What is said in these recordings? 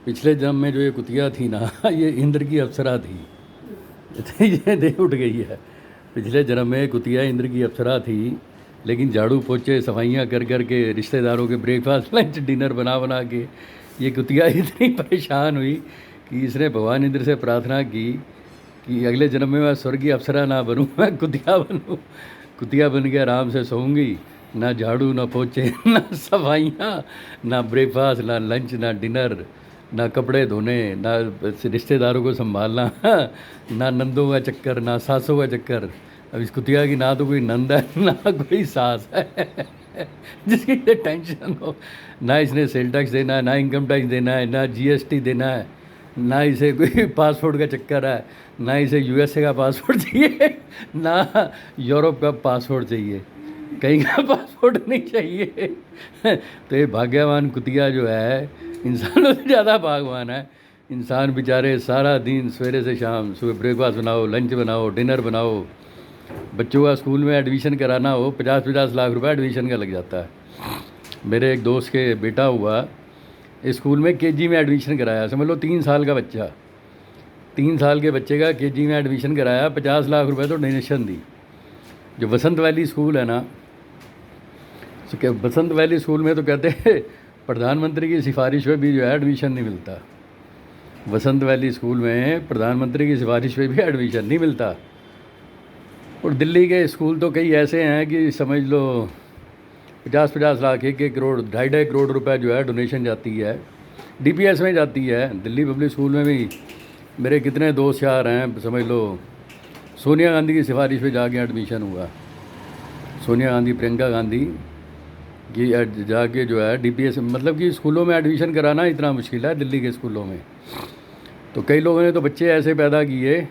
पिछले जन्म में जो ये कुतिया थी ना ये इंद्र की अप्सरा थी। ये दे उठ गई है। पिछले जन्म में कुतिया इंद्र की अप्सरा थी, लेकिन झाड़ू पोछे सफाइयाँ कर कर के रिश्तेदारों के ब्रेकफास्ट लंच डिनर बना बना के ये कुतिया इतनी परेशान हुई कि इसने भगवान इंद्र से प्रार्थना की कि अगले जन्म में मैं स्वर्गीय अप्सरा ना बनूँ, मैं कुतिया बनूँ। कुतिया बन के आराम से सोऊंगी, ना झाड़ू ना पोछे ना सफाइयाँ ना ब्रेकफास्ट ना लंच ना डिनर ना कपड़े धोने ना रिश्तेदारों को संभालना ना नंदों का चक्कर ना सासों का चक्कर। अब इस कुतिया की ना तो कोई नंद है ना कोई सास है जिसकी ये टेंशन हो। ना इसने सेल टैक्स देना है, ना इनकम टैक्स देना है, ना जीएसटी देना है, ना इसे कोई पासपोर्ट का चक्कर है, ना इसे यूएसए का पासपोर्ट चाहिए, ना यूरोप का पासपोर्ट चाहिए, कहीं का पासपोर्ट नहीं चाहिए। तो ये भाग्यवान कुतिया जो है इंसानों से ज़्यादा भाग्यवान है। इंसान बेचारे सारा दिन सवेरे से शाम, सुबह ब्रेकफास्ट बनाओ, लंच बनाओ, डिनर बनाओ, बच्चों का स्कूल में एडमिशन कराना हो 50-50 लाख रुपए एडमिशन का लग जाता है। मेरे एक दोस्त के बेटा हुआ, स्कूल में केजी में एडमिशन कराया, समझ लो 3 साल का बच्चा, 3 साल के बच्चे का केजी में एडमिशन कराया, 50 लाख रुपए तो डोनेशन दी। जो बसंत वैली स्कूल है ना, तो बसंत वैली स्कूल में तो कहते हैं प्रधानमंत्री की सिफारिश पे भी जो है एडमिशन नहीं मिलता। बसंत वैली स्कूल में प्रधानमंत्री की सिफारिश पे भी एडमिशन नहीं मिलता। और दिल्ली के स्कूल तो कई ऐसे हैं कि समझ लो 50-50 लाख, 1-1 करोड़, 2.5 करोड़ रुपए जो है डोनेशन जाती है, डीपीएस में जाती है। दिल्ली पब्लिक स्कूल में भी मेरे कितने दोस्त यार हैं, समझ लो सोनिया गांधी की सिफारिश पे जाके एडमिशन हुआ। सोनिया गांधी, प्रियंका गांधी की जाके जो है डीपीएस, मतलब कि स्कूलों में एडमिशन कराना इतना मुश्किल है दिल्ली के स्कूलों में। तो कई लोगों ने तो बच्चे ऐसे पैदा किए,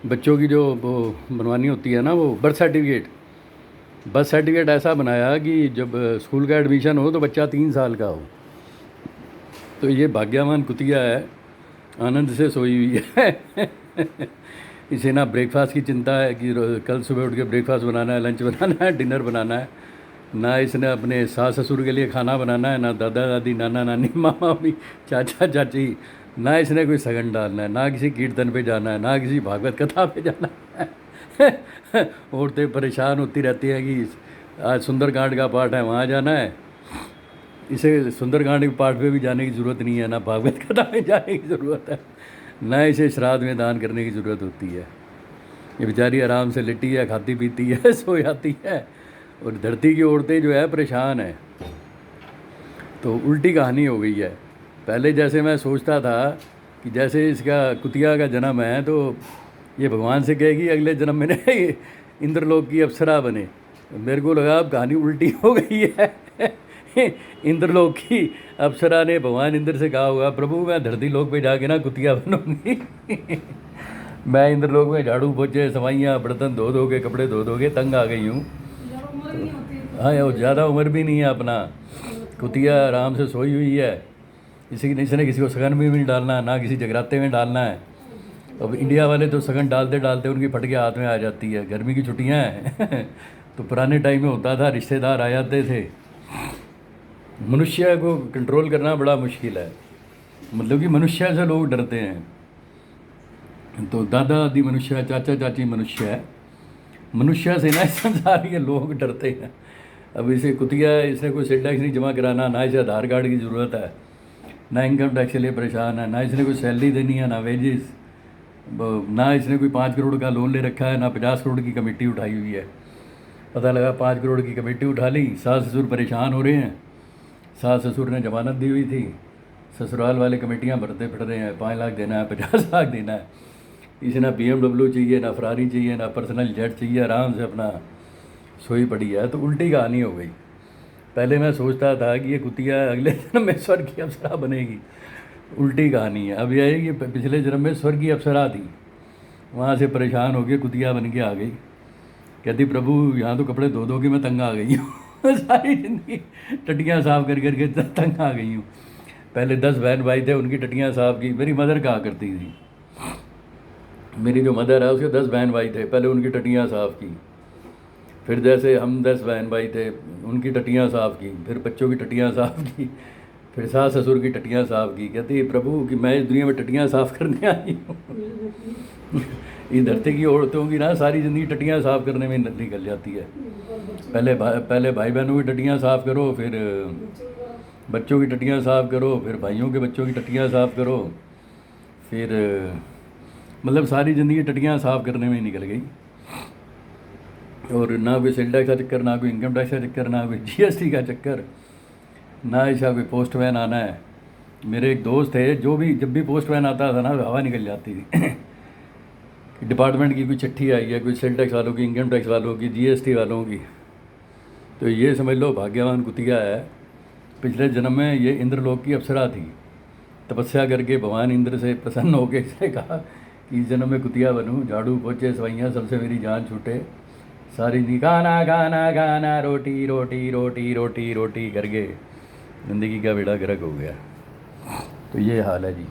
बच्चों की जो वो बनवानी होती है ना, वो बर्थ सर्टिफिकेट ऐसा बनाया कि जब स्कूल का एडमिशन हो तो बच्चा 3 साल का हो। तो ये भाग्यवान कुतिया है, आनंद से सोई हुई है। इसे ना ब्रेकफास्ट की चिंता है कि कल सुबह उठ के ब्रेकफास्ट बनाना है, लंच बनाना है, डिनर बनाना है, ना इसने अपने सास ससुर के लिए खाना बनाना है, ना दादा दादी, नाना नानी, मामा मामी, चाचा चाची, ना इसने कोई सगन डालना है, ना किसी कीर्तन पे जाना है, ना किसी भागवत कथा पे जाना है। औरतें परेशान होती रहती हैं कि आज सुंदरकांड का पाठ है, वहाँ जाना है। इसे सुंदरकांड के पाठ पे भी जाने की ज़रूरत नहीं है, ना भागवत कथा में जाने की ज़रूरत है, ना इसे श्राद्ध में दान करने की ज़रूरत होती है। ये बेचारी आराम से लेटी है, खाती पीती है, सो जाती है, और धरती की औरतें जो है परेशान है। तो उल्टी कहानी हो गई है। पहले जैसे मैं सोचता था कि जैसे इसका कुतिया का जन्म है तो ये भगवान से कहेगी अगले जन्म में ने इंद्रलोक की अप्सरा बने। मेरे को लगा अब कहानी उल्टी हो गई है। इंद्रलोक की अप्सरा ने भगवान इंद्र से कहा होगा, प्रभु मैं धरती लोक पे जाके ना कुतिया बनूंगी। मैं इंद्रलोक में झाड़ू पोछे सफाइयाँ बर्तन धो धो के, कपड़े धो धो के तंग आ गई हूँ। हाँ यार, ज़्यादा उम्र भी नहीं है अपना, कुतिया आराम से सोई हुई है। इसने किसी को सगन में भी नहीं डालना है, ना किसी जगराते में डालना है। अब इंडिया वाले तो सगन डालते डालते उनकी फट के हाथ में आ जाती है। गर्मी की छुट्टियां हैं तो पुराने टाइम में होता था, रिश्तेदार आ जाते थे। मनुष्य को कंट्रोल करना बड़ा मुश्किल है, मतलब कि मनुष्य से लोग डरते हैं। तो दादा दादी मनुष्य, चाचा चाची मनुष्य, मनुष्य से ना इस संसार के लोग डरते हैं। अब इसे कुतिया, इसने कोई सेल टैक्स नहीं जमा कराना, ना इसे आधार कार्ड की ज़रूरत है, ना इनकम टैक्स के लिए परेशान है, ना इसने कोई सैलरी देनी है, ना वेजेस, ना इसने कोई 5 करोड़ का लोन ले रखा है, ना 50 करोड़ की कमेटी उठाई हुई है। पता लगा 5 करोड़ की कमेटी उठा ली, सास ससुर परेशान हो रहे हैं। सास ससुर ने जमानत दी हुई थी, ससुराल वाले कमेटियाँ भरते फिर रहे हैं, 5 लाख देना है, 50 लाख देना है। इसे ना BMW चाहिए, ना फरारी चाहिए, ना पर्सनल जेट चाहिए, आराम से अपना सोई पड़ी है। तो उल्टी कहानी हो गई। पहले मैं सोचता था कि ये कुतिया अगले जन्म में स्वर्ग की अप्सरा बनेगी, उल्टी कहानी है। अब यह है कि पिछले जन्म में स्वर्ग की अप्सरा थी, वहाँ से परेशान हो गई, कुतिया बन के आ गई। कहती प्रभु यहाँ तो कपड़े धो धो के मैं तंग आ गई हूँ। सारी जिंदगी टट्टियाँ साफ कर करके तंग आ गई हूँ। पहले 10 बहन भाई थे, उनकी टट्टियाँ साफ की। मेरी मदर कहा करती थी, मेरी जो मदर है उसके 10 बहन भाई थे, पहले उनकी टट्टियाँ साफ की। फिर जैसे हम 10 बहन भाई थे, उनकी टट्टियाँ साफ की, फिर बच्चों की टट्टियाँ साफ की। फिर सास ससुर की टट्टियाँ साफ की, कहती प्रभु कि मैं इस दुनिया में टट्टियाँ साफ करने आई हूँ। ये धरती की औरतों की ना सारी ज़िंदगी टट्टियाँ साफ करने में निकल जाती है। पहले भाई बहनों की टट्टियाँ साफ करो, फिर बच्चों की टट्टियाँ साफ करो, फिर भाइयों के बच्चों की टट्टियाँ साफ करो, फिर मतलब सारी ज़िंदगी टट्टियाँ साफ करने में ही निकल गई। और ना कोई सेल टैक्स का चक्कर, ना कोई इनकम टैक्स का चक्कर, ना कोई जीएसटी का चक्कर, ना ऐसा कोई पोस्टमैन आना है। मेरे एक दोस्त है, जो भी जब भी पोस्टमैन आता था ना हवा निकल जाती थी। डिपार्टमेंट की कोई चिट्ठी आई है, कोई सेल टैक्स वालों की, इनकम टैक्स वालों की, जीएसटी वालों की, तो ये समझ लो भाग्यवान कुतिया है। पिछले जन्म में ये इंद्रलोक की अप्सरा थी। तपस्या करके भगवान इंद्र से प्रसन्न होकर इसने कहा कि इस जन्म में कुतिया बनूं, झाड़ू पोछे सफाइयाँ सबसे मेरी जान छूटे, सारी नी गाना गाना गाना रोटी रोटी रोटी रोटी रोटी करके ज़िंदगी का बेड़ा गर्क हो गया। तो ये हाल है जी।